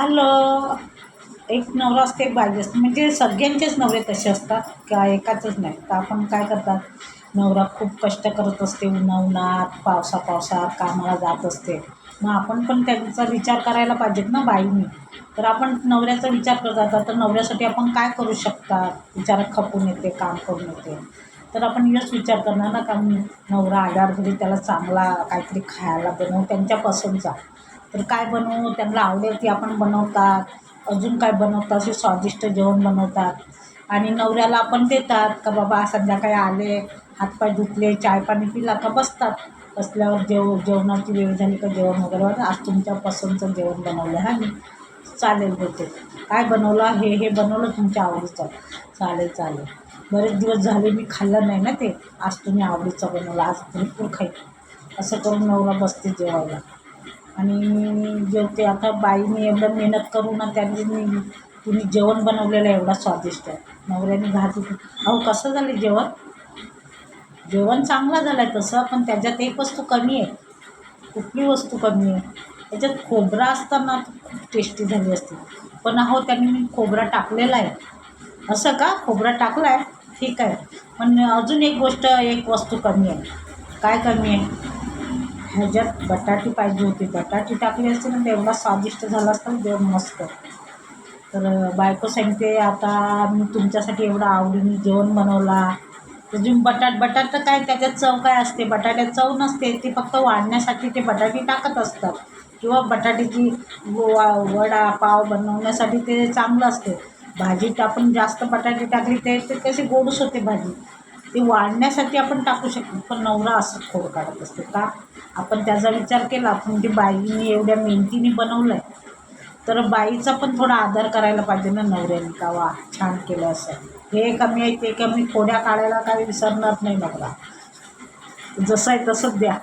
Hello. एक नवरा असते, एक बायको असते, म्हणजे सगळ्यांचेच नवरे तसे असतात का एकाचंच नाही. तर आपण काय करतात, नवरा खूप कष्ट करत असते, उन्हात पावसात कामाला जात असते. मग आपण पण त्यांचा विचार करायला पाहिजेत ना बाईनी. तर आपण नवऱ्याचा विचार करतात, तर नवऱ्यासाठी आपण काय करू शकतात, बिचारा खपून येते, काम करून येते. तर आपण हेच विचार करणार ना का नवरा आल्यावर घरी त्याला चांगला काहीतरी खायला बनवू त्यांच्या पसंतचा. तर काय बनवू त्यांना आवडेल ती आपण बनवतात. अजून काय बनवतात, असे स्वादिष्ट जेवण बनवतात आणि नवऱ्याला आपण देतात का बाबा संध्याकाळी आले, हातपाय धुतले, चाय पाणी पिला का बसतात. बसल्यावर जेवणाची वेळ झाली का जेवण वगैरे आज तुमच्या पसंतचं जेवण बनवलं आहे मी, चालेल बोलते. काय बनवलं, हे बनवलं तुमच्या आवडीचं, चालेल. बरेच दिवस झाले मी खाल्लं नाही ना ते, आज तुम्ही आवडीचं बनवलं, आज भरपूर खाईल. असं करून नवरा बसते जेवायला आणि जेवते. आता बाईने एवढं मेहनत करू ना, त्यांनी तुम्ही जेवण बनवलेलं आहे एवढा स्वादिष्ट आहे. नवऱ्याने घातली अहो कसं झालं जेवण, जेवण चांगलं झालं आहे तसं, पण त्याच्यात एक वस्तू कमी आहे. कुठली वस्तू कमी आहे, त्याच्यात खोबरा असताना खूप टेस्टी झाली असते. पण अहो त्यांनी मी खोबरा टाकलेला आहे. असं का, खोबरा टाकला आहे, ठीक आहे. पण अजून एक वस्तू कमी आहे. काय कमी आहे, ह्याच्यात बटाटी पाहिजे होती. बटाटी टाकली असते ना तर एवढा स्वादिष्ट झाला असता जेवण मस्त. तर बायको सांगते आता मी तुमच्यासाठी एवढं आवडीने जेवण बनवला. अजून बटाट तर काय त्याच्यात चव काय असते, बटाट्यात चव नसते. ती फक्त वाढण्यासाठी ते बटाटे टाकत असतात किंवा बटाट्याची वडा पाव बनवण्यासाठी ते चांगलं असते. भाजीत आपण जास्त बटाटे टाकली ते कशी गोडच होते भाजी. ते वाढण्यासाठी आपण टाकू शकतो. पण नवरा असं खोड काढत असते का, आपण त्याचा विचार केला. म्हणजे बाईने एवढ्या मेहनतीने बनवलं आहे तर बाईचा पण थोडा आदर करायला पाहिजे ना नवऱ्याने, का वा छान केलं असं. हे कमी आहे ते कमी, खोड्या काढायला काही विसरणार नाही नवरा. जसं आहे तसंच द्या.